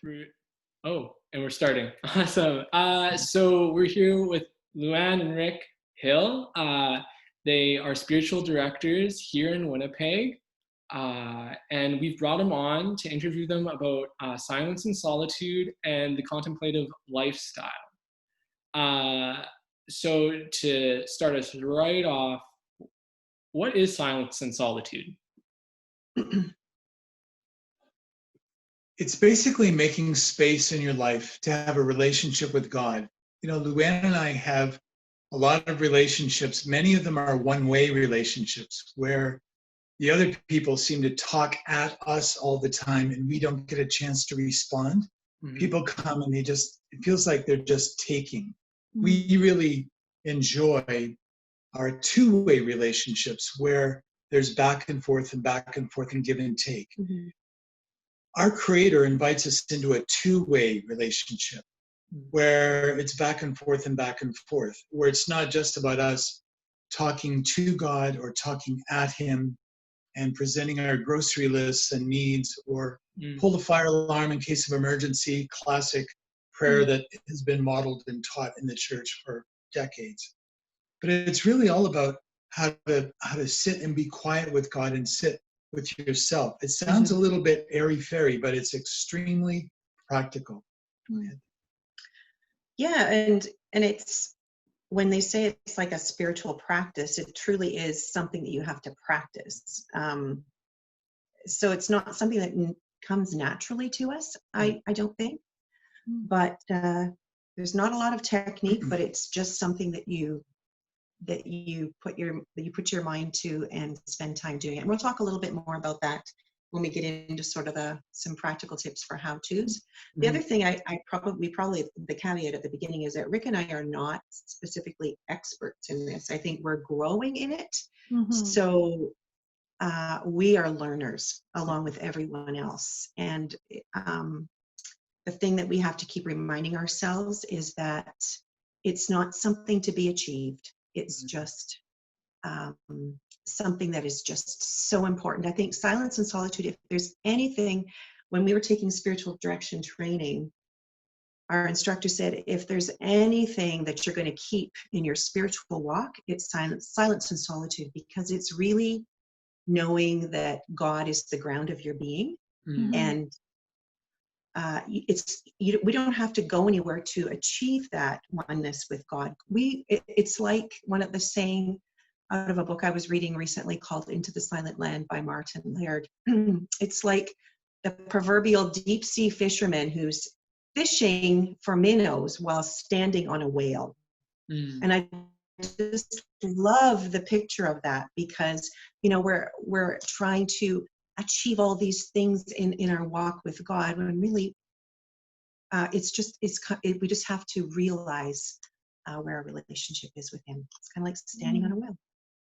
Three. Oh, and we're starting. Awesome. So we're here with Luanne and Rick Hill. They are spiritual directors here in Winnipeg. And we've brought them on to interview them about silence and solitude and the contemplative lifestyle. So to start us right off, what is silence and solitude? It's basically making space in your life to have a relationship with God. You know, Luanne and I have a lot of relationships. Many of them are one-way relationships where the other people seem to talk at us all the time and we don't get a chance to respond. Mm-hmm. People come and it feels like they're just taking. Mm-hmm. We really enjoy our two-way relationships where there's back and forth and give and take. Mm-hmm. Our Creator invites us into a two-way relationship where it's back and forth, where it's not just about us talking to God or talking at Him and presenting our grocery lists and needs or pull the fire alarm in case of emergency, classic prayer that has been modeled and taught in the church for decades. But it's really all about how to sit and be quiet with God and sit with yourself. It sounds a little bit airy-fairy, but it's extremely practical. Go ahead. Yeah, and it's when they say it's like a spiritual practice, it truly is something that you have to practice. So it's not something that comes naturally to us, I don't think. But there's not a lot of technique, but it's just something that you put your mind to and spend time doing it. And we'll talk a little bit more about that when we get into sort of some practical tips for how-tos. The other thing probably the caveat at the beginning is that Rick and I are not specifically experts in this. I think we're growing in it. So we are learners along with everyone else. And the thing that we have to keep reminding ourselves is that it's not something to be achieved. It's just something that is just so important. I think silence and solitude, if there's anything, when we were taking spiritual direction training, our instructor said, if there's anything that you're going to keep in your spiritual walk, it's silence and solitude, because it's really knowing that God is the ground of your being. And we don't have to go anywhere to achieve that oneness with God. It's like one of the saying out of a book I was reading recently called Into the Silent Land by Martin Laird. It's like the proverbial deep sea fisherman who's fishing for minnows while standing on a whale. And I just love the picture of that, because we're trying to achieve all these things in our walk with God, when really we just have to realize where our relationship is with Him. It's kind of like standing on a whale.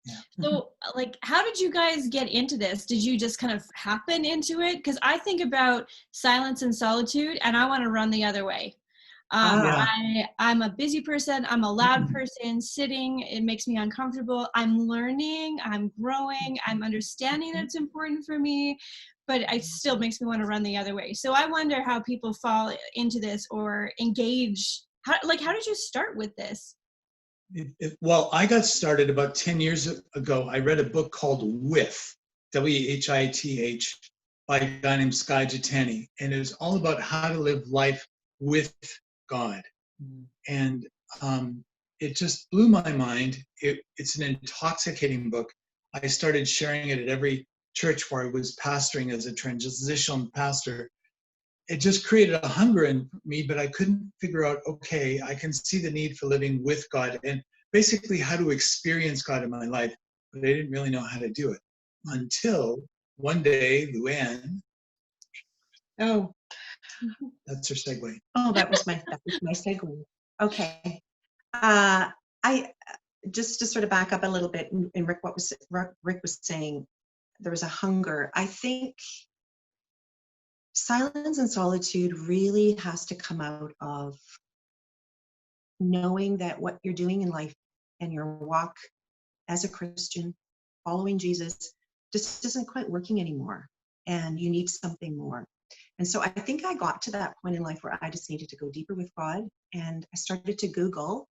Yeah. So, like, how did you guys get into this? Did you just kind of happen into it? Because I think about silence and solitude, and I want to run the other way. I'm a busy person. I'm a loud person. Sitting, it makes me uncomfortable. I'm learning. I'm growing. I'm understanding that it's important for me, but it still makes me want to run the other way. So I wonder how people fall into this or engage. How did you start with this? Well, I got started about 10 years ago. I read a book called With, W-H-I-T-H, by a guy named Skye Jitani. And it was all about how to live life with God. And it just blew my mind. It's an intoxicating book. I started sharing it at every church where I was pastoring as a transitional pastor. It just created a hunger in me, but I couldn't figure out, okay, I can see the need for living with God and basically how to experience God in my life, but I didn't really know how to do it until one day, Luanne. Oh. That's her segue. Oh, that was my segue. Okay. I just to sort of back up a little bit, and Rick was saying, there was a hunger. I think silence and solitude really has to come out of knowing that what you're doing in life and your walk as a Christian, following Jesus, just isn't quite working anymore, and you need something more. And so I think I got to that point in life where I just needed to go deeper with God. And I started to Google.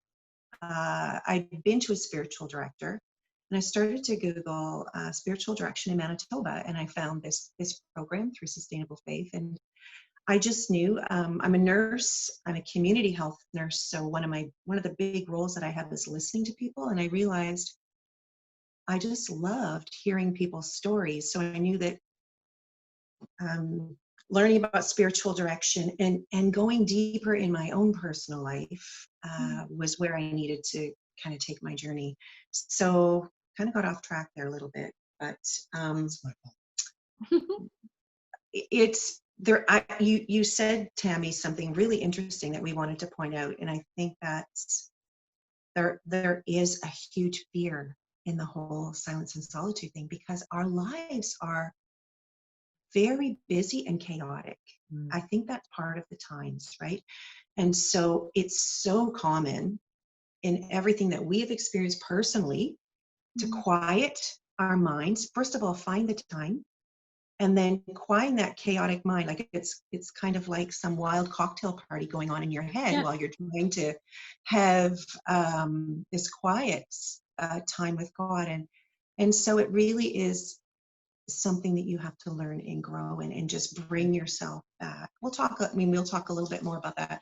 I'd been to a spiritual director, and I started to Google spiritual direction in Manitoba, and I found this program through Sustainable Faith. And I just knew I'm a nurse. I'm a community health nurse. So one of the big roles that I have is listening to people. And I realized I just loved hearing people's stories. So I knew that learning about spiritual direction and going deeper in my own personal life was where I needed to kind of take my journey. So kind of got off track there a little bit, but it's there. You said, Tammy, something really interesting that we wanted to point out, and I think that's there is a huge fear in the whole silence and solitude thing, because our lives are very busy and chaotic. I think that's part of the times, right? And so it's so common in everything that we have experienced personally to quiet our minds. First of all, find the time, and then quiet that chaotic mind. Like it's kind of like some wild cocktail party going on in your head while you're trying to have this quiet time with God. And so it really is something that you have to learn and grow and just bring yourself back. We'll talk a little bit more about that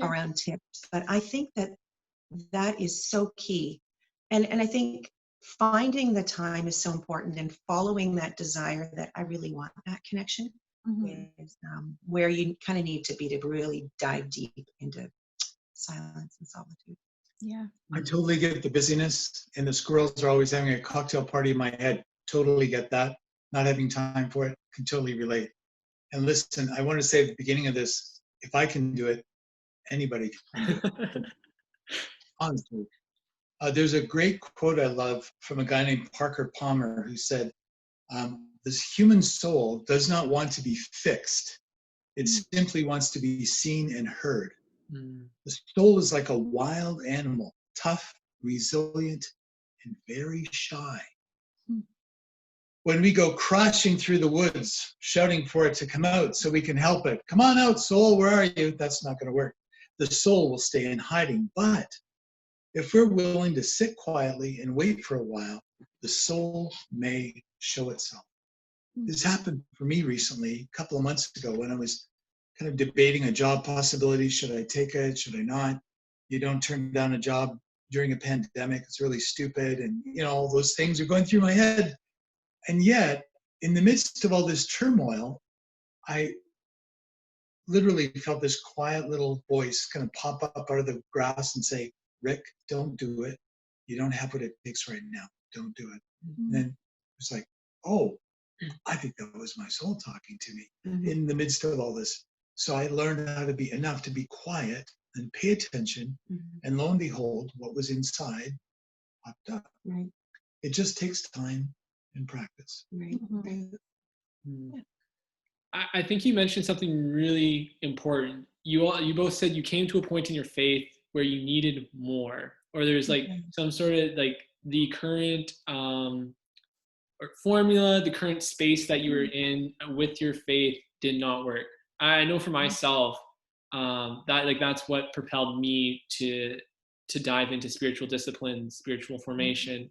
around tips, but I think that is so key. And I think finding the time is so important, and following that desire that I really want that connection is where you kind of need to be to really dive deep into silence and solitude. Yeah. I totally get the busyness, and the squirrels are always having a cocktail party in my head. Totally get that. Not having time for it, can totally relate. And listen, I want to say at the beginning of this, if I can do it, anybody can do it. Honestly. There's a great quote I love from a guy named Parker Palmer, who said, this human soul does not want to be fixed. It simply wants to be seen and heard. The soul is like a wild animal, tough, resilient, and very shy. When we go crashing through the woods, shouting for it to come out so we can help it, come on out, soul, where are you? That's not going to work. The soul will stay in hiding. But if we're willing to sit quietly and wait for a while, the soul may show itself. This happened for me recently, a couple of months ago, when I was kind of debating a job possibility. Should I take it? Should I not? You don't turn down a job during a pandemic. It's really stupid. And, all those things are going through my head. And yet, in the midst of all this turmoil, I literally felt this quiet little voice kind of pop up out of the grass and say, Rick, don't do it. You don't have what it takes right now. Don't do it. And then it's like, oh, I think that was my soul talking to me in the midst of all this. So I learned how to be enough to be quiet and pay attention. And lo and behold, what was inside popped up. Right. It just takes time and practice. Right. I think you mentioned something really important. You both said you came to a point in your faith where you needed more, or there's like some sort of like the current or formula, the current space that you were in with your faith did not work. I know for myself that's what propelled me to dive into spiritual disciplines, spiritual formation,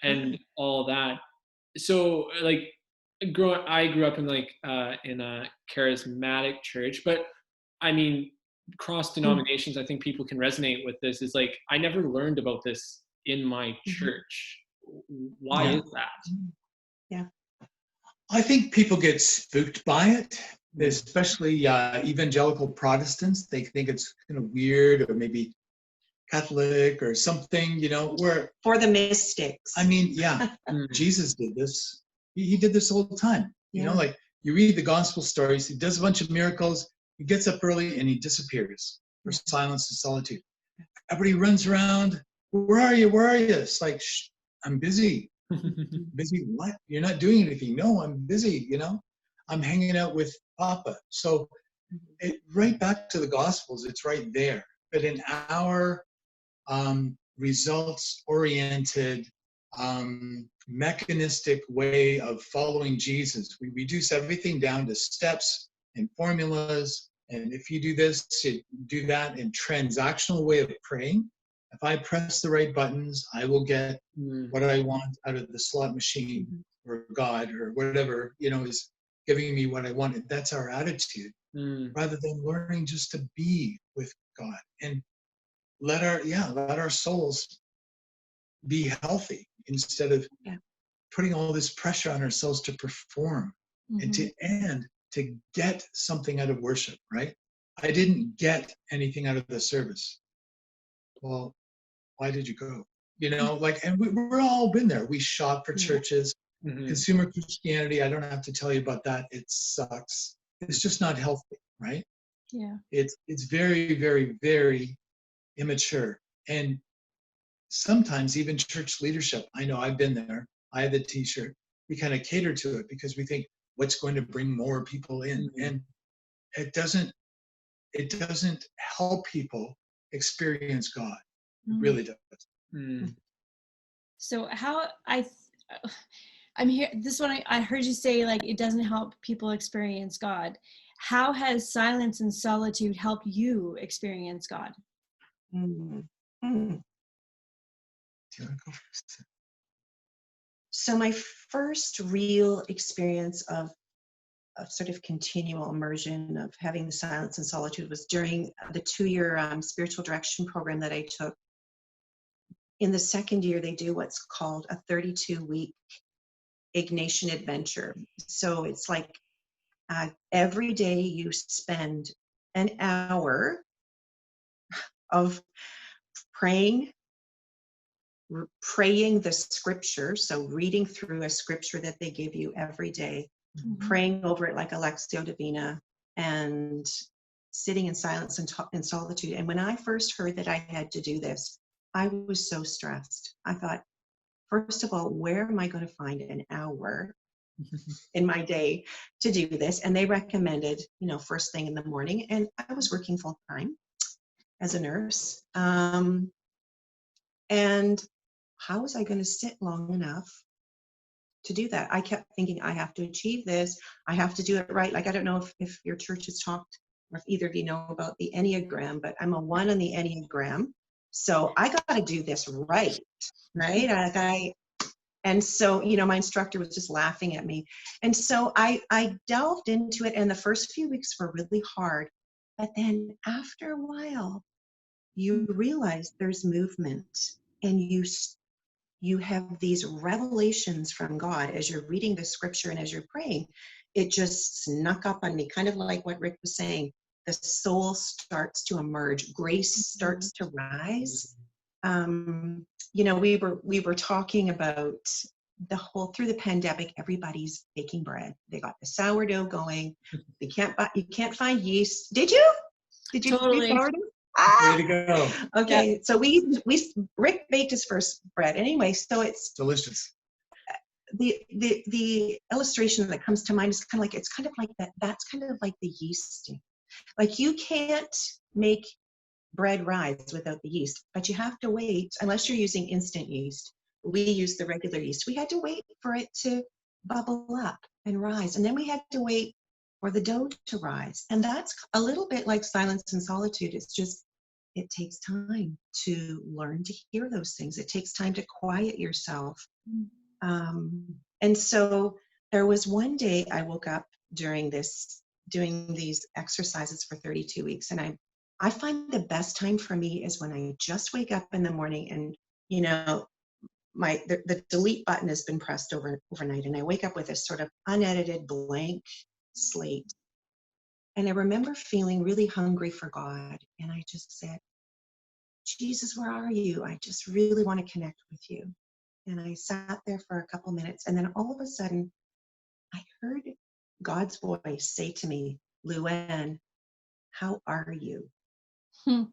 and all that. So like I grew up in in a charismatic church, but I mean, cross denominations, I think people can resonate with this, is like I never learned about this in my church. Why is that? Yeah. I think people get spooked by it, especially evangelical Protestants. They think it's kind of weird, or maybe Catholic or something, where For the mystics. I mean, Jesus did this. He did this all the time. Like you read the gospel stories, he does a bunch of miracles, he gets up early and he disappears for silence and solitude. Everybody runs around, where are you? Where are you? It's like, shh, I'm busy. Busy what? You're not doing anything. No, I'm busy, I'm hanging out with Papa. So right back to the Gospels, it's right there. But in our results-oriented, mechanistic way of following Jesus, we reduce everything down to steps and formulas. And if you do this, you do that, and transactional way of praying. If I press the right buttons, I will get what I want out of the slot machine, or God, or whatever, is giving me what I wanted. That's our attitude, rather than learning just to be with God and let our souls be healthy, instead of putting all this pressure on ourselves to perform and to get something out of worship, right? I didn't get anything out of the service. Well, why did you go? And we're all been there. We shop for churches. Consumer Christianity, I don't have to tell you about that. It sucks. It's just not healthy, right? Yeah. It's very, very, very immature. And sometimes even church leadership, I know I've been there. I have the t-shirt. We kind of cater to it because we think what's going to bring more people in. And it doesn't help people experience God. It really does. So how I'm here, this one I heard you say, like, it doesn't help people experience God. How has silence and solitude helped you experience God? Do you want to go first? So my first real experience of sort of continual immersion of having the silence and solitude was during the 2-year spiritual direction program that I took. In the second year, they do what's called a 32-week Ignatian adventure. So it's like every day you spend an hour of praying the scripture, so reading through a scripture that they give you every day, praying over it like a Lectio Divina, and sitting in silence and solitude. And when I first heard that I had to do this, I was so stressed. I thought, first of all, where am I going to find an hour in my day to do this? And they recommended, first thing in the morning. And I was working full time as a nurse. And how was I going to sit long enough to do that? I kept thinking, I have to achieve this. I have to do it right. Like, I don't know if your church has talked, or if either of you know about the Enneagram, but I'm a 1 on the Enneagram. So I got to do this right? And so, my instructor was just laughing at me. And so I delved into it, and the first few weeks were really hard. But then after a while, you realize there's movement, and you have these revelations from God as you're reading the scripture and as you're praying. It just snuck up on me, kind of like what Rick was saying. The soul starts to emerge. Grace starts to rise. We were talking about through the pandemic, everybody's baking bread. They got the sourdough going. You can't find yeast. Did you Totally. do sourdough? Way to go. Okay, yeah. So Rick baked his first bread. Anyway, so it's delicious. The illustration that comes to mind is kind of like that. That's kind of like the yeasting. Like, you can't make bread rise without the yeast, but you have to wait, unless you're using instant yeast. We use the regular yeast. We had to wait for it to bubble up and rise, and then we had to wait for the dough to rise. And that's a little bit like silence and solitude. It's just, it takes time to learn to hear those things. It takes time to quiet yourself. And so there was one day I woke up doing these exercises for 32 weeks. And I find the best time for me is when I just wake up in the morning, and, the delete button has been pressed overnight, and I wake up with this sort of unedited blank slate. And I remember feeling really hungry for God. And I just said, Jesus, where are you? I just really want to connect with you. And I sat there for a couple minutes. And then all of a sudden, I heard God's voice say to me, Luanne, how are you? And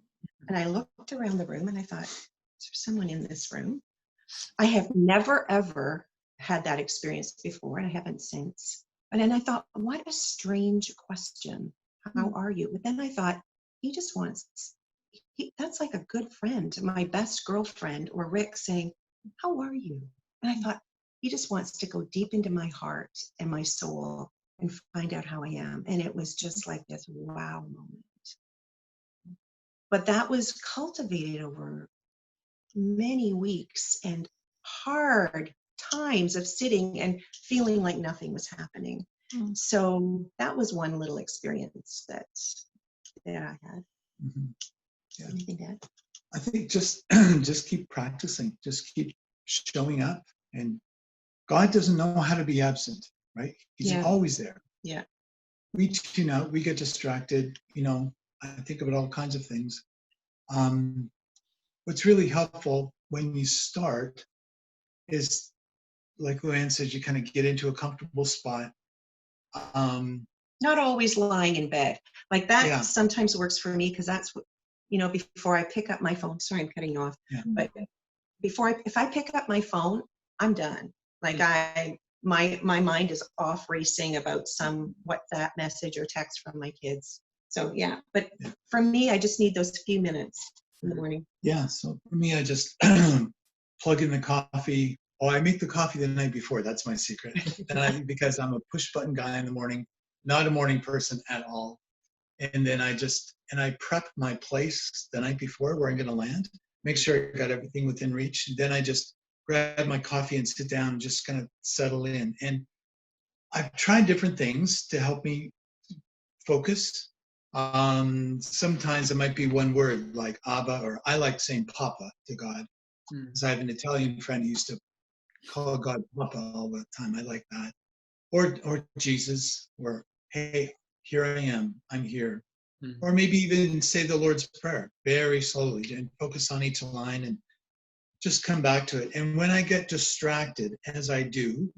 I looked around the room and I thought, is there someone in this room? I have never, ever had that experience before, and I haven't since. And then I thought, what a strange question. How are you? But then I thought, he just wants, that's like a good friend, my best girlfriend, or Rick saying, how are you? And I thought, he just wants to go deep into my heart and my soul and find out how I am. And it was just like this wow moment. But that was cultivated over many weeks and hard times of sitting and feeling like nothing was happening. So that was one little experience that I had. Yeah. Anything to add? I think just keep practicing, just keep showing up. And God doesn't know how to be absent, right? He's always there. Yeah. We tune out, we get distracted, I think about all kinds of things. What's really helpful when you start is, like Luanne said, you kind of get into a comfortable spot. Not always lying in bed. Like that sometimes works for me, because that's what, before I pick up my phone, sorry, I'm cutting you off, but if I pick up my phone, I'm done. Like my mind is off racing about some WhatsApp message or text from my kids. So but for me, I just need those few minutes in the morning. Yeah, so for me, I just plug in the coffee. Oh, I make the coffee the night before. That's my secret. Because I'm a push button guy in the morning, not a morning person at all. And then I prep my place the night before where I'm going to land, make sure I got everything within reach. And then I just grab my coffee and sit down and just kind of settle in. And I've tried different things to help me focus. Sometimes it might be one word like Abba, or I like saying Papa to God. Because I have an Italian friend who used to call God Papa all the time. I like that. Or Jesus, or hey, here I am, I'm here. Or maybe even say the Lord's Prayer very slowly and focus on each line and just come back to it. And when I get distracted, as I do,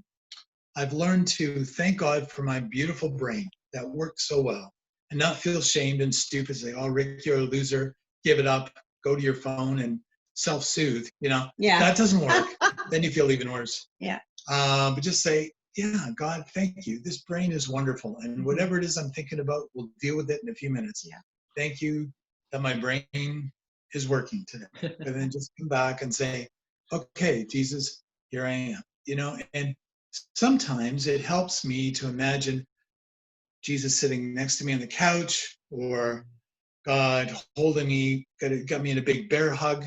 I've learned to thank God for my beautiful brain that works so well, and not feel shamed and stupid, say, oh, Rick, you're a loser, give it up, go to your phone and self-soothe. That doesn't work. Then you feel even worse. But just say, God, thank you. This brain is wonderful. And whatever it is I'm thinking about, we'll deal with it in a few minutes. Thank you that my brain is working today. And then just come back and say, okay, Jesus, here I am. And sometimes it helps me to imagine Jesus sitting next to me on the couch, or God holding me, got me in a big bear hug.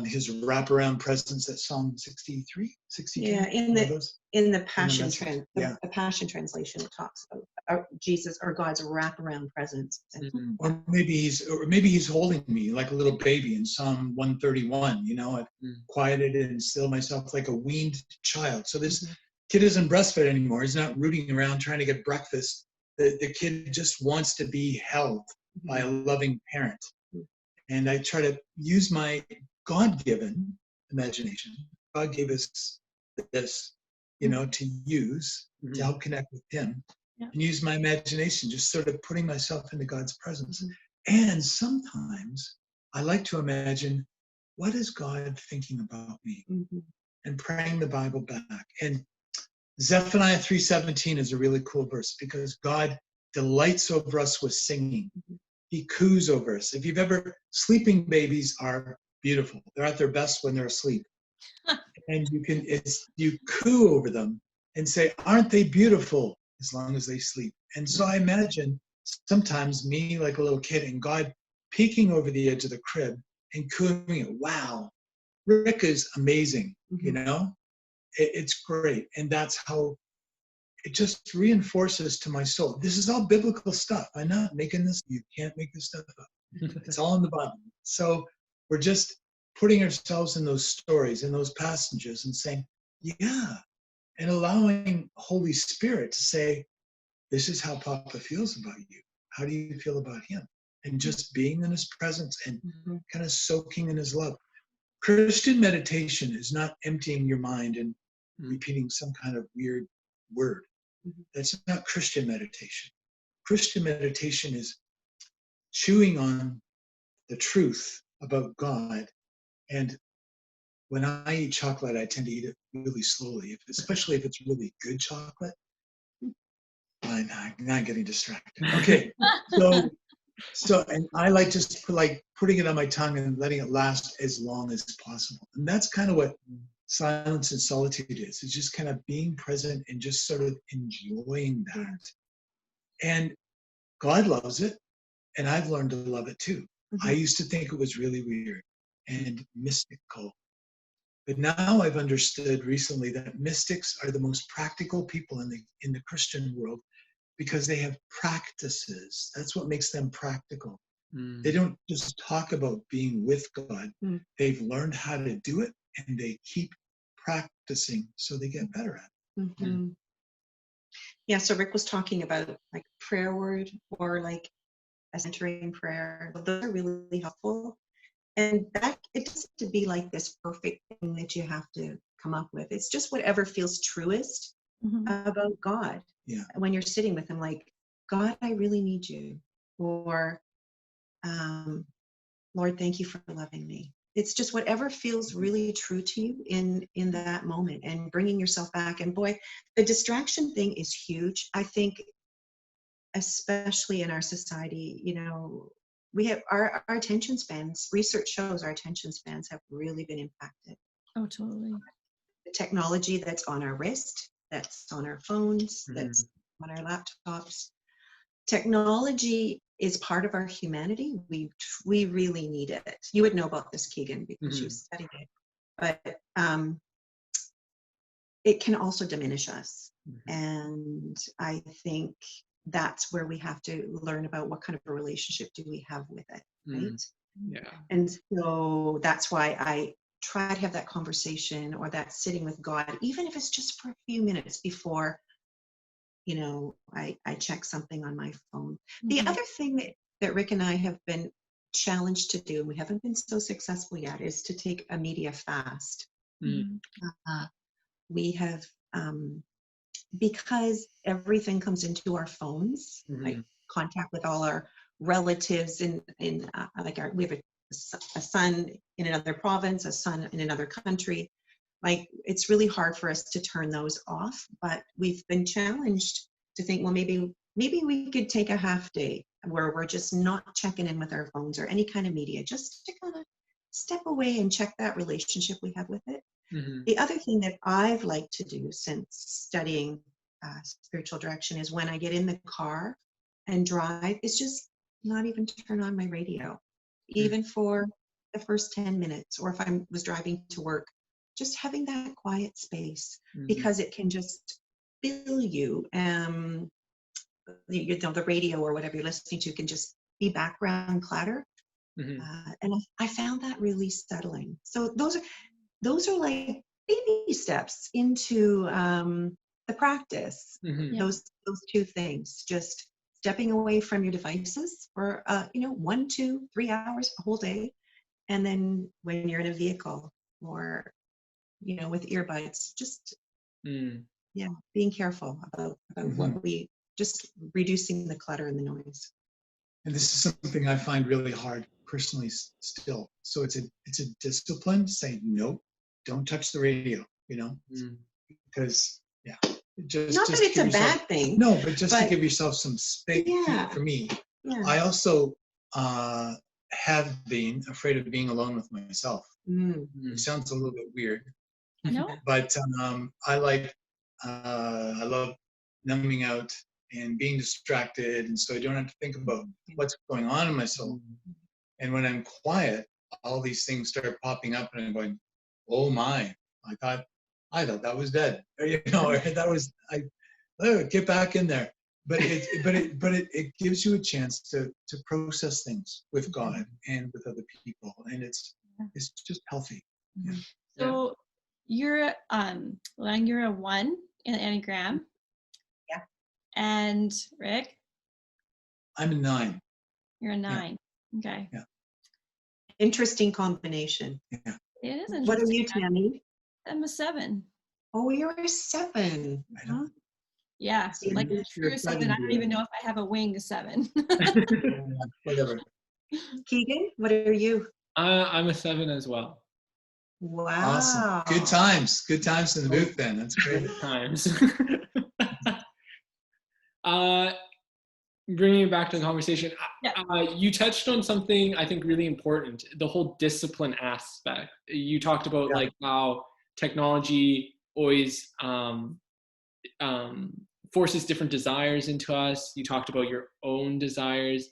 His wraparound presence, that Psalm 63, 62. Yeah, in the Passion the Passion Translation, it talks about Jesus or God's wraparound presence. Or maybe he's holding me like a little baby in Psalm 131. I've quieted and stilled myself like a weaned child. So this kid isn't breastfed anymore. He's not rooting around trying to get breakfast. The kid just wants to be held by a loving parent. And I try to use my God-given imagination. God gave us this, to use to help connect with Him, and use my imagination, just sort of putting myself into God's presence. And sometimes I like to imagine, what is God thinking about me? And praying the Bible back. And Zephaniah 3:17 is a really cool verse, because God delights over us with singing. He coos over us. If you've ever, sleeping babies are beautiful. They're at their best when they're asleep. And you coo over them and say, aren't they beautiful, as long as they sleep. And so I imagine sometimes me like a little kid and God peeking over the edge of the crib and cooing, wow, Rick is amazing, It's great. And that's how it just reinforces to my soul. This is all biblical stuff. I'm not making this. You can't make this stuff up. It's all in the Bible. So we're just putting ourselves in those stories, in those passages, and saying, and allowing Holy Spirit to say, this is how Papa feels about you. How do you feel about him? And just being in his presence and kind of soaking in his love. Christian meditation is not emptying your mind and repeating some kind of weird word. That's not Christian meditation. Christian meditation is chewing on the truth about God. And when I eat chocolate, I tend to eat it really slowly, especially if it's really good chocolate. I'm not getting distracted. Okay, so and I like just like putting it on my tongue and letting it last as long as possible. And that's kind of what silence and solitude is. It's just kind of being present and just sort of enjoying that. And God loves it, and I've learned to love it too. I used to think it was really weird and mystical. But now I've understood recently that mystics are the most practical people in the Christian world because they have practices. That's what makes them practical. They don't just talk about being with God. They've learned how to do it, and they keep practicing so they get better at it. Yeah, so Rick was talking about like prayer word or like a centering prayer. Those are really helpful. And that it doesn't have to be like this perfect thing that you have to come up with. It's just whatever feels truest about God. Yeah. When you're sitting with him, like, God, I really need you. Or Lord, thank you for loving me. It's just whatever feels really true to you in that moment, and bringing yourself back. And boy, the distraction thing is huge. I think, especially in our society, you know, we have our attention spans. Research shows our attention spans have really been impacted. Oh, totally. The technology that's on our wrist, that's on our phones, that's on our laptops. Technology is part of our humanity. We really need it. You would know about this, Keegan, because you studied it. But it can also diminish us. And I think that's where we have to learn about what kind of a relationship do we have with it, right? Yeah. And so that's why I try to have that conversation or that sitting with God, even if it's just for a few minutes before, you know, I check something on my phone. The other thing that Rick and I have been challenged to do, and we haven't been so successful yet, is to take a media fast. We have, because everything comes into our phones, like contact with all our relatives in like we have a son in another province, a son in another country. Like, it's really hard for us to turn those off, but we've been challenged to think, well, maybe we could take a half day where we're just not checking in with our phones or any kind of media, just to kind of step away and check that relationship we have with it. The other thing that I've liked to do since studying spiritual direction is when I get in the car and drive, is just not even turn on my radio, even for the first 10 minutes, or if I was driving to work, just having that quiet space, because it can just fill you. You know, the radio or whatever you're listening to can just be background clatter. And I found that really settling. So those are like baby steps into the practice. Those two things, just stepping away from your devices for 1, 2, 3 hours, a whole day, and then when you're in a vehicle or with earbuds, just being careful about what we, just reducing the clutter and the noise. And this is something I find really hard personally still. So it's a discipline saying, nope, don't touch the radio, because not that it's a bad thing. No, but to give yourself some space. For me, I also have been afraid of being alone with myself. It sounds a little bit weird. No. But I love numbing out and being distracted, and so I don't have to think about what's going on in my soul. And when I'm quiet, all these things start popping up, and I'm going, "Oh my! I thought that was dead." Or, that was get back in there. But it gives you a chance to process things with God and with other people, and it's just healthy. Yeah. So you're Luanne, you're a 1 in the Enneagram. Yeah. And Rick? I'm a 9. You're a 9. Yeah. Okay. Yeah. Interesting combination. Yeah. It is interesting. What are you, Tammy? I'm a 7. Oh, you're a 7. I know. Yeah. See, like a true 7. I don't even know if I have a wing 7. Whatever. Keegan, what are you? I'm a 7 as well. Wow. Awesome. Good times in the booth then. That's great. Good times. Bringing it back to the conversation, you touched on something I think really important, the whole discipline aspect. You talked about like how technology always forces different desires into us. You talked about your own desires,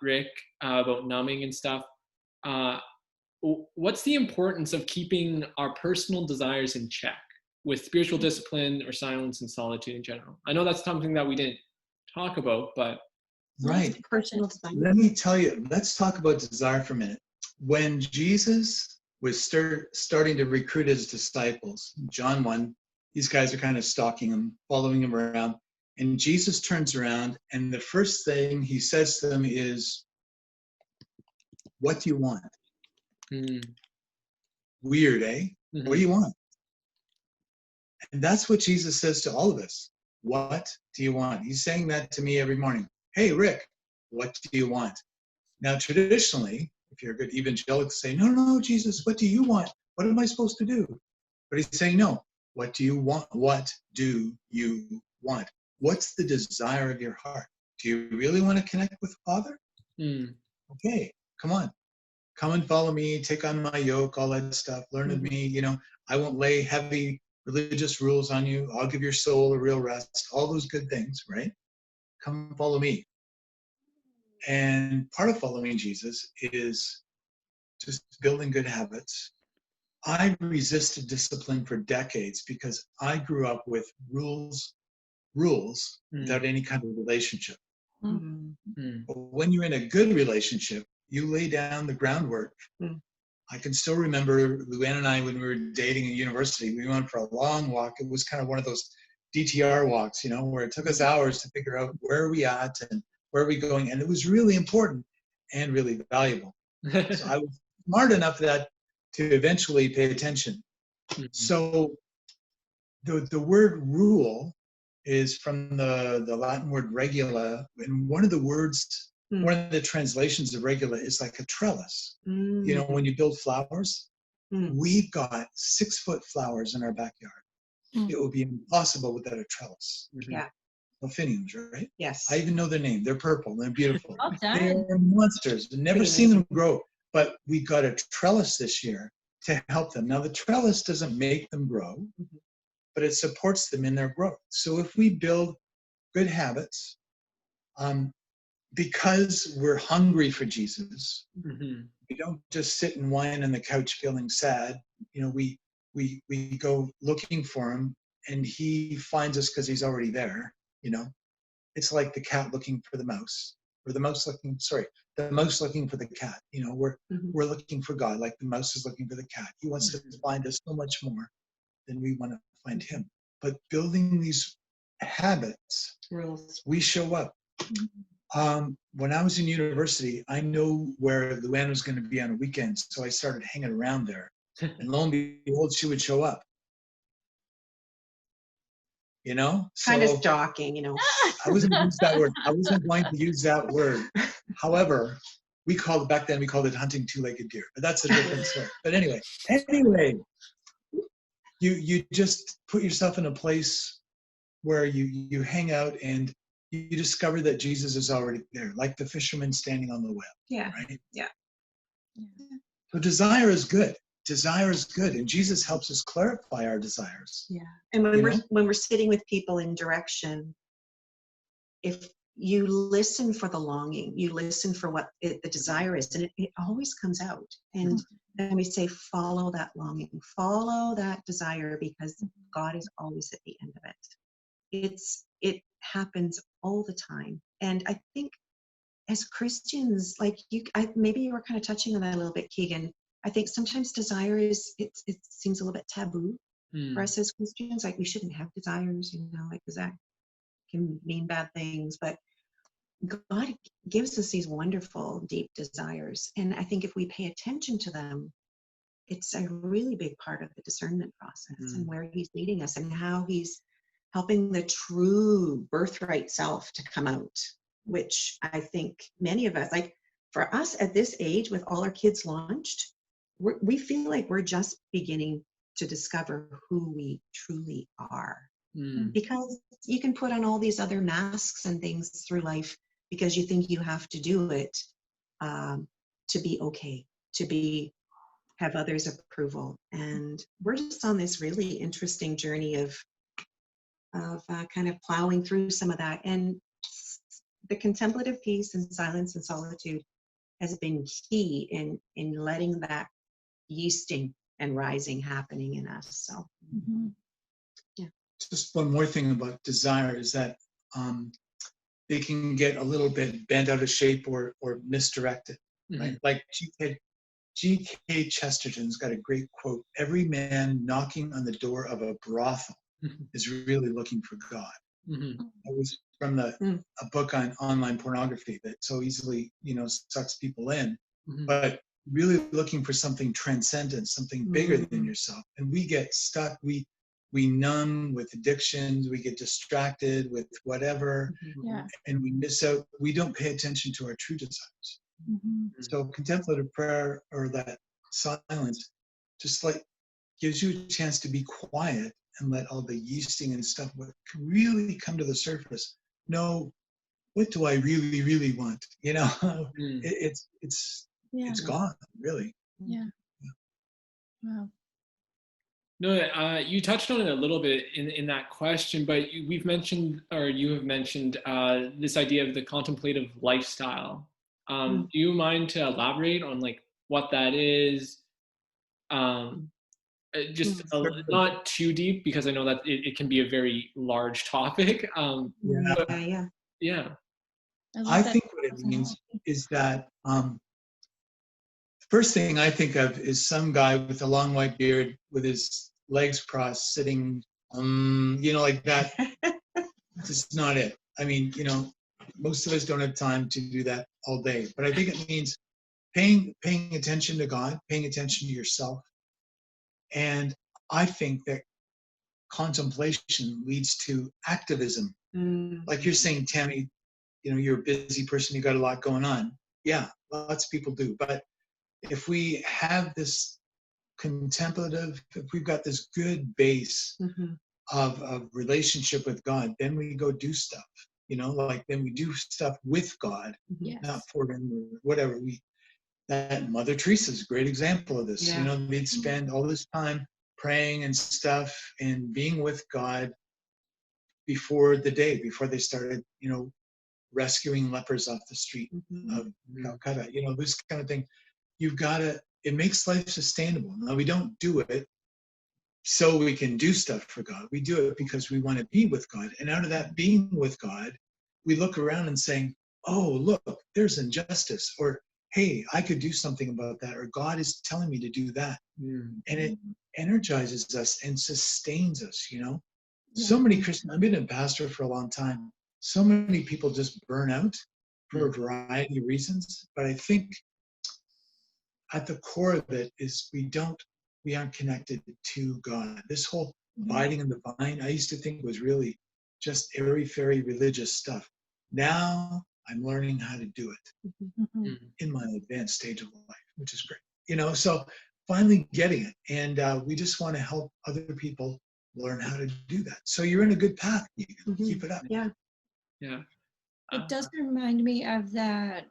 Rick, about numbing and stuff. What's the importance of keeping our personal desires in check with spiritual discipline or silence and solitude in general? I know that's something that we didn't talk about, but right. Personal desire. Let me tell you, let's talk about desire for a minute. When Jesus was starting to recruit his disciples, John 1, these guys are kind of stalking him, following him around. And Jesus turns around, and the first thing he says to them is, "What do you want?" Weird, eh? Mm-hmm. What do you want? And that's what Jesus says to all of us. What do you want? He's saying that to me every morning. Hey, Rick, what do you want? Now, traditionally, if you're a good evangelical, say, no, no, Jesus, what do you want? What am I supposed to do? But he's saying, no, what do you want? What do you want? What's the desire of your heart? Do you really want to connect with the Father? Okay, come on. Come and follow me, take on my yoke, all that stuff. Learn of me, I won't lay heavy religious rules on you. I'll give your soul a real rest, all those good things, right? Come follow me. And part of following Jesus is just building good habits. I resisted discipline for decades because I grew up with rules without any kind of relationship. But when you're in a good relationship, you lay down the groundwork. I can still remember Luanne and I, when we were dating at university, we went for a long walk. It was kind of one of those DTR walks, where it took us hours to figure out where are we at and where are we going. And it was really important and really valuable. So I was smart enough that to eventually pay attention. So the word rule is from the Latin word regula, and one of the words, one of the translations of regula is like a trellis. When you build flowers, we've got 6-foot flowers in our backyard. It would be impossible without a trellis. Yeah. Delphiniums, right? Yes. I even know their name. They're purple. They're beautiful. Well done. They're monsters. I've never seen them grow, but we got a trellis this year to help them. Now, the trellis doesn't make them grow, but it supports them in their growth. So if we build good habits, because we're hungry for Jesus, we don't just sit and whine on the couch feeling sad. We go looking for him, and he finds us because he's already there. It's like the cat looking for the mouse, or the mouse looking for the cat. We're looking for God, like the mouse is looking for the cat. He wants to find us so much more than we want to find him. But building these habits, we show up. When I was in university, I know where Luanne was going to be on a weekend, so I started hanging around there. And lo and behold, she would show up. Kind of stalking, I wasn't going to use that word. I wasn't going to use that word. However, back then we called it hunting two-legged deer, but that's a different story. But anyway, you just put yourself in a place where you hang out and you discover that Jesus is already there, like the fisherman standing on the well. Yeah. Right? Yeah. So desire is good. Desire is good, and Jesus helps us clarify our desires. Yeah. And when we're sitting with people in direction, if you listen for the longing, you listen for what the desire is, and it always comes out. And then we say, follow that longing, follow that desire, because God is always at the end of it. It happens all the time. And I think as Christians, like maybe you were kind of touching on that a little bit, Keegan. I think sometimes desire it seems a little bit taboo for us as Christians. Like we shouldn't have desires, because that can mean bad things. But God gives us these wonderful, deep desires. And I think if we pay attention to them, it's a really big part of the discernment process and where he's leading us and how he's helping the true birthright self to come out, which I think many of us, like for us at this age with all our kids launched, we feel like we're just beginning to discover who we truly are. Because you can put on all these other masks and things through life because you think you have to do it to be okay, to be have others' approval. And we're just on this really interesting journey of kind of plowing through some of that. And the contemplative peace and silence and solitude has been key in letting that yeasting and rising happening in us. So, yeah. Just one more thing about desire is that they can get a little bit bent out of shape or misdirected, right? Like G.K. Chesterton's got a great quote: "Every man knocking on the door of a brothel is really looking for God." It was from a book on online pornography that so easily, sucks people in, but really looking for something transcendent, something bigger than yourself. And we get stuck. We numb with addictions. We get distracted with whatever, and we miss out. We don't pay attention to our true desires. So contemplative prayer, or that silence, just like gives you a chance to be quiet and let all the yeasting and stuff really come to the surface. Know, what do I really, really want? It's gone, really. Yeah. Wow. No, you touched on it a little bit in that question, but we've mentioned, or you have mentioned, this idea of the contemplative lifestyle. Do you mind to elaborate on like what that is? Just not too deep, because I know that it can be a very large topic. Yeah. I think what it means is that first thing I think of is some guy with a long white beard with his legs crossed sitting, like that. This is not it. I mean, most of us don't have time to do that all day, but I think it means paying attention to God, paying attention to yourself. And I think that contemplation leads to activism. Like you're saying, Tammy, you're a busy person, you got a lot going on. Yeah, lots of people do. But if we have this contemplative, if we've got this good base of relationship with God, then we go do stuff, then we do stuff with God, not for him or whatever. That Mother Teresa's a great example of this. They'd spend all this time praying and stuff and being with God before they started, rescuing lepers off the street of Calcutta, this kind of thing. It makes life sustainable. Now, we don't do it so we can do stuff for God. We do it because we want to be with God. And out of that being with God, we look around and saying, oh, look, there's injustice, or hey, I could do something about that, or God is telling me to do that. And it energizes us and sustains us, So many Christians, I've been a pastor for a long time. So many people just burn out for a variety of reasons. But I think at the core of it is we aren't connected to God. This whole abiding in the vine, I used to think was really just airy-fairy religious stuff. Now I'm learning how to do it in my advanced stage of life, which is great. So finally getting it. And we just want to help other people learn how to do that. So you're in a good path. You can keep it up. Yeah. It does remind me of that,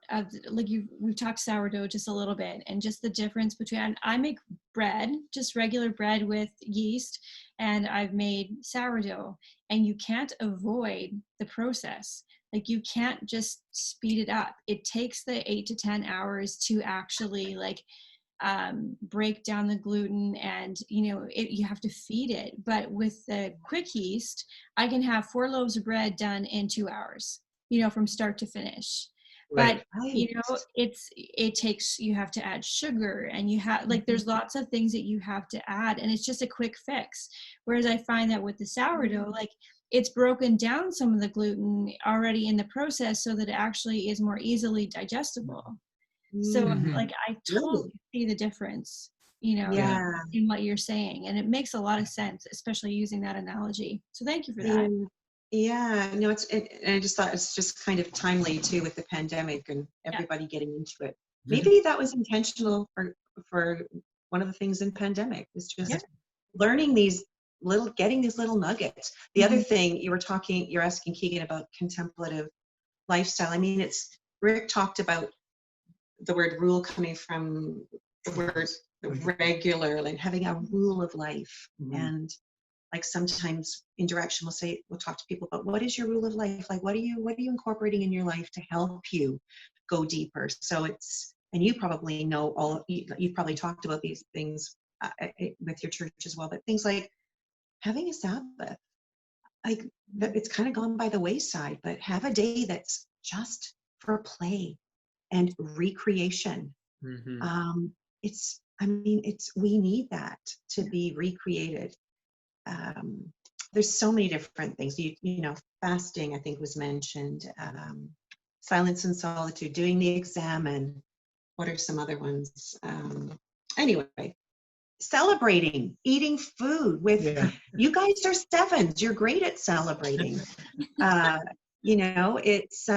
we've talked sourdough just a little bit, and just the difference between, I make bread, just regular bread with yeast, and I've made sourdough, and you can't avoid the process. Like, you can't just speed it up. It takes the 8 to 10 hours to actually break down the gluten, and you have to feed it. But with the quick yeast, I can have 4 loaves of bread done in 2 hours, from start to finish. Right. But it takes, you have to add sugar, and you have there's lots of things that you have to add, and it's just a quick fix. Whereas I find that with the sourdough, it's broken down some of the gluten already in the process, so that it actually is more easily digestible. So I totally see the difference, in what you're saying, and it makes a lot of sense, especially using that analogy. So thank you for that. I just thought it's just kind of timely too, with the pandemic and everybody getting into it. Maybe that was intentional for one of the things in pandemic, was just learning getting these little nuggets. The other thing you're asking Keegan about contemplative lifestyle. I mean, Rick talked about the word rule coming from the word the regular, like having a rule of life. Mhm. And like sometimes in direction we'll talk to people about what is your rule of life? Like what are you incorporating in your life to help you go deeper? So it's, and you probably know you've probably talked about these things with your church as well, but things like having a Sabbath, like it's kind of gone by the wayside, but have a day that's just for play and recreation. Mm-hmm. We need that to be recreated. There's so many different things. You know, fasting, I think, was mentioned. Silence and solitude, doing the exam, and what are some other ones? Anyway, celebrating, eating food with. Yeah. You guys are sevens. You're great at celebrating. You know, it's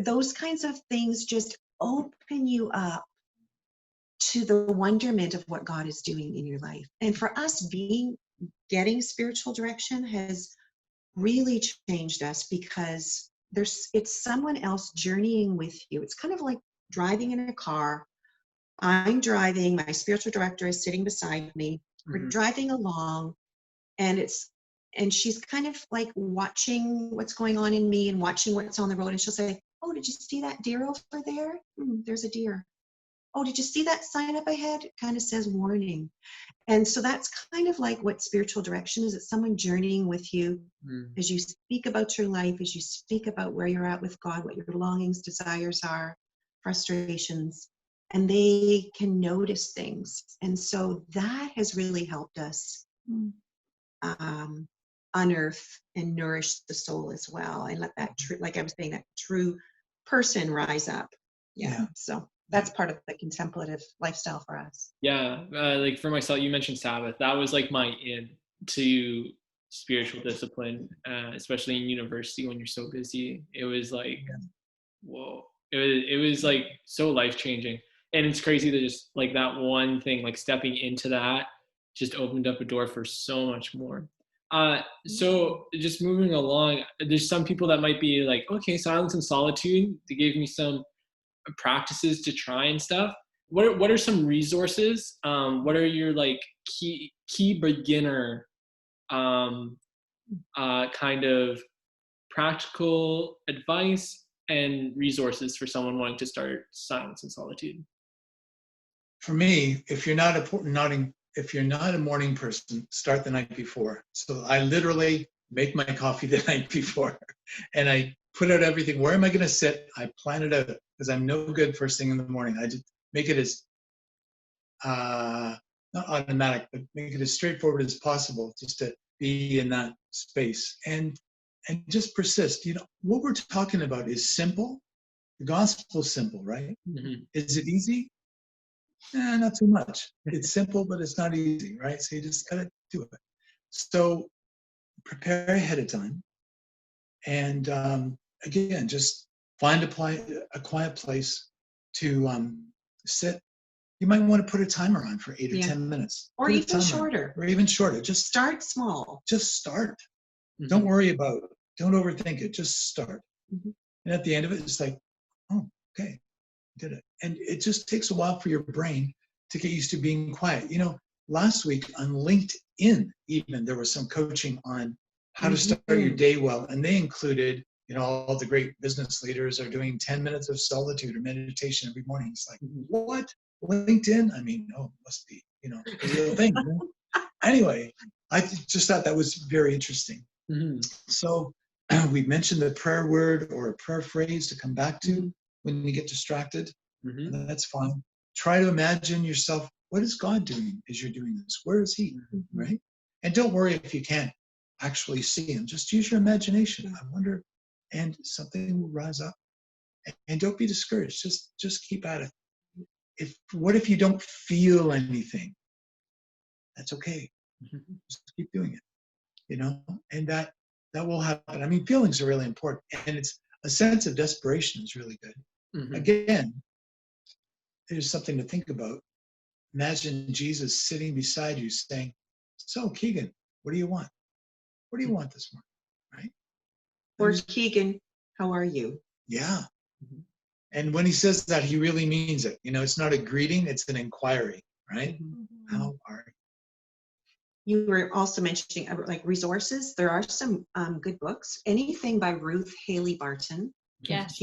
those kinds of things just open you up to the wonderment of what God is doing in your life. And for us, getting spiritual direction has really changed us, because it's someone else journeying with you. It's kind of like driving in a car. I'm driving, my spiritual director is sitting beside me. We're Mm-hmm. driving along, and she's kind of like watching what's going on in me and watching what's on the road. And she'll say, "Oh, did you see that deer over there? There's a deer. Oh, did you see that sign up ahead? It kind of says warning." And so that's kind of like what spiritual direction is. It's someone journeying with you as you speak about your life, as you speak about where you're at with God, what your longings, desires are, frustrations, and they can notice things. And so that has really helped us unearth and nourish the soul as well, and let that like I was saying, that true person rise up. Yeah. So that's part of the contemplative lifestyle for us. Yeah, like for myself, you mentioned Sabbath. That was like my in to spiritual discipline, especially in university when you're so busy. It was like, whoa. It was like so life changing, and it's crazy that just like that one thing, like stepping into that, just opened up a door for so much more. So just moving along, there's some people that might be like, okay, silence and solitude. They gave me some practices to try and stuff. What are some resources? What are your like key beginner kind of practical advice and resources for someone wanting to start silence and solitude? For me, if you're not a morning person, start the night before. So I literally make my coffee the night before, and I put out everything. Where am I going to sit? I plan it out, because I'm no good first thing in the morning. I just make it as not automatic, but make it as straightforward as possible, just to be in that space and just persist. You know, what we're talking about is simple. The gospel's simple, right? Mm-hmm. Is it easy? Not too much. It's simple, but it's not easy, right? So you just gotta do it. So prepare ahead of time, and again, just find a quiet place to sit. You might want to put a timer on for 8 or 10 minutes, or even shorter. or even shorter. Just start small. Just start. Mm-hmm. Don't worry about it. Don't overthink it. Just start. Mm-hmm. And at the end of it, it's like, oh, okay, did it. And it just takes a while for your brain to get used to being quiet. You know, last week on LinkedIn, even there was some coaching on how to start your day well. And they included, you know, all the great business leaders are doing 10 minutes of solitude or meditation every morning. It's like, what? LinkedIn? I mean, oh, must be, you know, a real thing. Anyway, I just thought that was very interesting. Mm-hmm. So we mentioned the prayer word or a prayer phrase to come back to when you get distracted. Mm-hmm. And that's fine. Try to imagine yourself, what is God doing as you're doing this? Where is he, right? And don't worry if you can't actually see him. Just use your imagination. I wonder, and something will rise up. And don't be discouraged. Just keep at it. What if you don't feel anything? That's okay. Just keep doing it, you know, and that will happen. I mean, feelings are really important, and it's a sense of desperation is really good. Mm-hmm. Again, there's something to think about. Imagine Jesus sitting beside you saying, "So, Keegan, what do you want? What do you want this morning?" Right? Or Keegan, how are you? Yeah. And when he says that, he really means it. You know, it's not a greeting, it's an inquiry, right? Mm-hmm. How are you? You were also mentioning like resources. There are some good books. Anything by Ruth Haley Barton. Yes.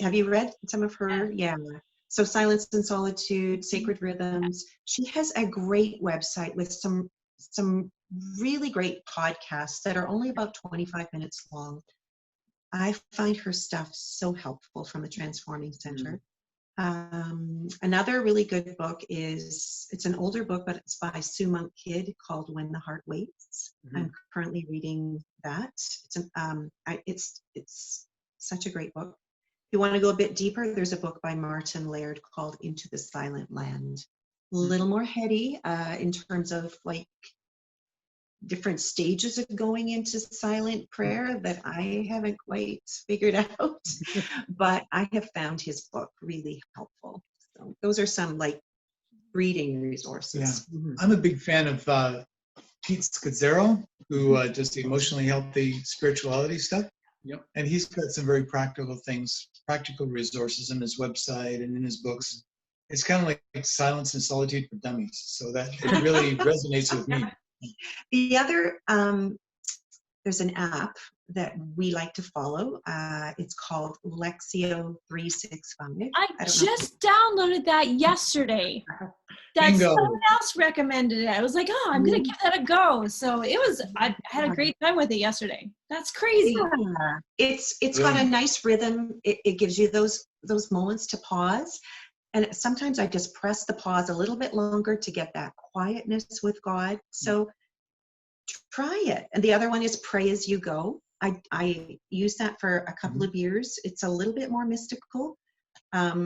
Have you read some of her? Yeah. Yeah. So Silence and Solitude, Sacred Rhythms. She has a great website with some really great podcasts that are only about 25 minutes long. I find her stuff so helpful from the Transforming Center. Another really good book it's an older book, but it's by Sue Monk Kidd called When the Heart Waits. I'm currently reading that. It's such a great book. If you want to go a bit deeper, there's a book by Martin Laird called Into the Silent Land. A little more heady in terms of like different stages of going into silent prayer that I haven't quite figured out, but I have found his book really helpful. So those are some like reading resources. Yeah, I'm a big fan of Pete Scazzaro, who does the emotionally healthy spirituality stuff. Yep. And he's got some very practical things, practical resources on his website and in his books. It's kind of like Silence and Solitude for Dummies. So that it really resonates with me. The other, there's an app that we like to follow. It's called Lexio 365. I just downloaded that yesterday. That Bingo. someone else recommended it. I was like, oh, I'm gonna give that a go. So I had a great time with it yesterday. That's crazy. Yeah. It's got a nice rhythm. It gives you those moments to pause. And sometimes I just press the pause a little bit longer to get that quietness with God. So try it. And the other one is Pray As You Go. I used that for a couple of years. It's a little bit more mystical, a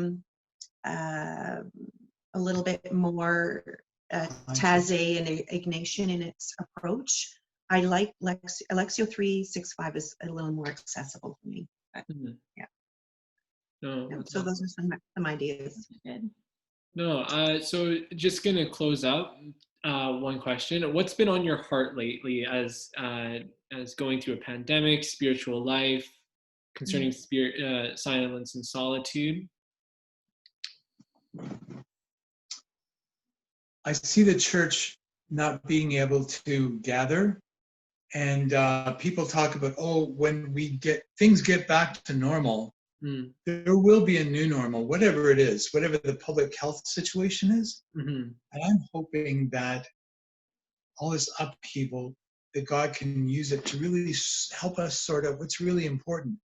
little bit more Taizé and Ignatian in its approach. I like Lexio 365 is a little more accessible for me. But, yeah. No, so those are some ideas. Good. No, so just gonna close up. One question: what's been on your heart lately, as going through a pandemic, spiritual life, concerning spirit, silence and solitude? I see the church not being able to gather, and people talk about, when things get back to normal, there will be a new normal, whatever it is, whatever the public health situation is. And I'm hoping that all this upheaval, that God can use it to really help us sort out what's really important.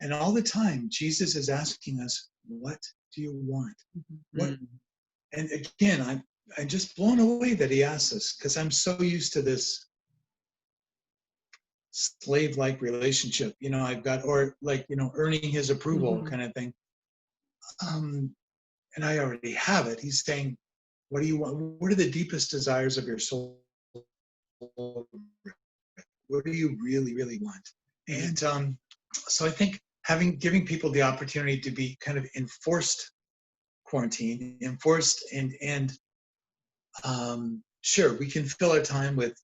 And all the time, Jesus is asking us, what do you want? What? And again, I'm just blown away that he asks us, because I'm so used to this slave-like relationship, I've got, or like, earning his approval kind of thing. And I already have it. He's saying, what do you want? What are the deepest desires of your soul? What do you really, really want? And so I think giving people the opportunity to be kind of enforced quarantine, and sure, we can fill our time with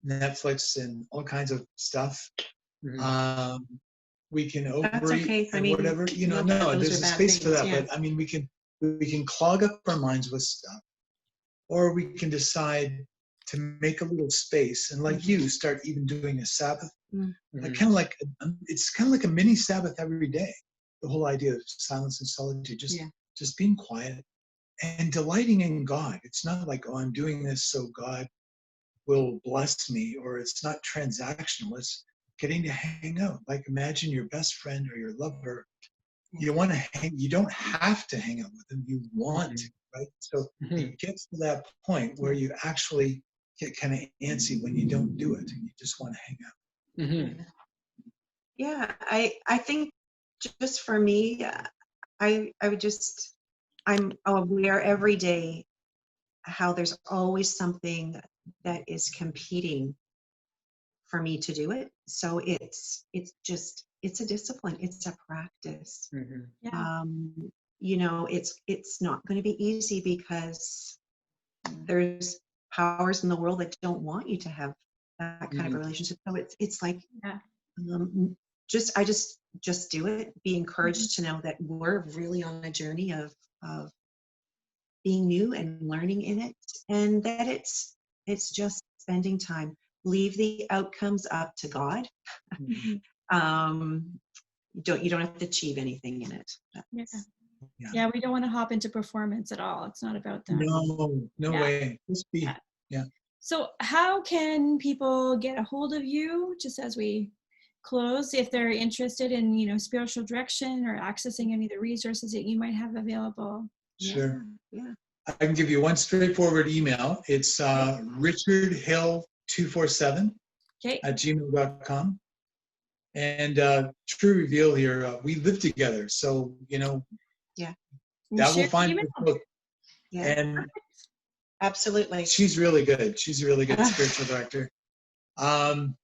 Netflix and all kinds of stuff. We can overeat and whatever, no, there's a space for that. But I mean, we can clog up our minds with stuff, or we can decide to make a little space, and like you, start even doing a Sabbath, it's kind of like a mini Sabbath every day. The whole idea of silence and solitude, just being quiet and delighting in God. It's not like, I'm doing this so God will bless me, or it's not transactional. It's getting to hang out. Like, imagine your best friend or your lover. You don't have to hang out with them. You want to, right? So it gets to that point where you actually get kind of antsy when you don't do it. You just want to hang out. Yeah, I think just for me, I'm aware every day how there's always something that is competing for me to do it. So it's a discipline. It's a practice. It's not going to be easy, because there's powers in the world that don't want you to have that kind of relationship. So it's like I just do it. Be encouraged to know that we're really on a journey of being new and learning in it, and that it's just spending time. Leave the outcomes up to God. You don't have to achieve anything in it. Yeah, we don't want to hop into performance at all. It's not about that. No way. Just be. Yeah. So how can people get a hold of you, just as we close, if they're interested in, spiritual direction or accessing any of the resources that you might have available? Sure. Yeah. I can give you one straightforward email. It's richardhill247@gmail.com. And true reveal here, we live together. So, that will find the book. Yeah. And absolutely. she's really good. She's a really good spiritual director. And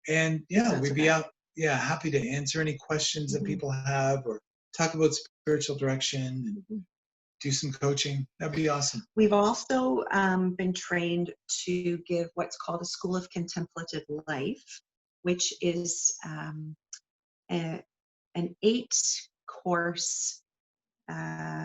we'd be out, happy to answer any questions that people have, or talk about spiritual direction and do some coaching. That'd be awesome. We've also been trained to give what's called a School of Contemplative Life, which is an 8-course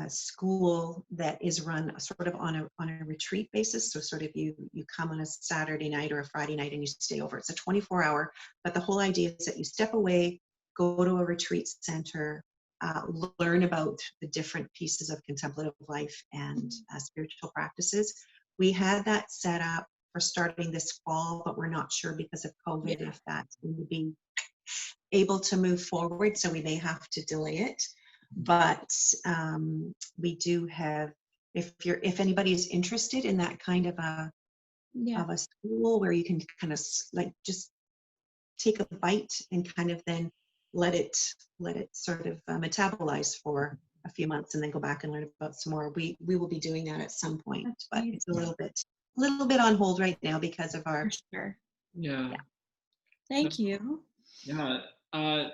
school that is run sort of on a retreat basis. So sort of you come on a Saturday night or a Friday night and you stay over. It's a 24-hour, but the whole idea is that you step away, go to a retreat center, learn about the different pieces of contemplative life and spiritual practices. We had that set up for starting this fall, but we're not sure because of COVID if that's going to be able to move forward, so we may have to delay it. But we do have, if anybody is interested in that kind of a school where you can kind of like just take a bite and kind of then let it sort of metabolize for a few months and then go back and learn about some more. We will be doing that at some point, but it's a little bit on hold right now because of our. Sure. Yeah. Thank you. Yeah.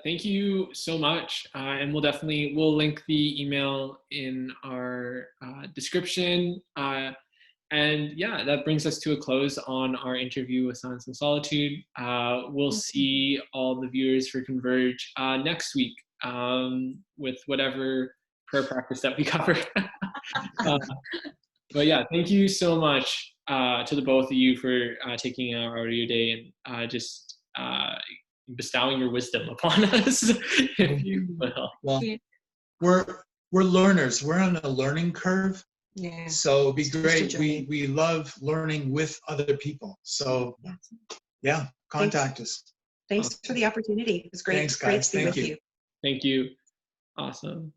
Thank you so much. And we'll link the email in our description. And that brings us to a close on our interview with Silence and Solitude. We'll see all the viewers for Converge next week with whatever prayer practice that we cover. But thank you so much to the both of you for taking an hour out of your day and just bestowing your wisdom upon us, if you will. Well, we're learners. We're on a learning curve. Yeah. So it'd be great. We love learning with other people. So contact us. Thanks for the opportunity. It was great. Thanks, guys. Great to be with you. Thank you. Awesome.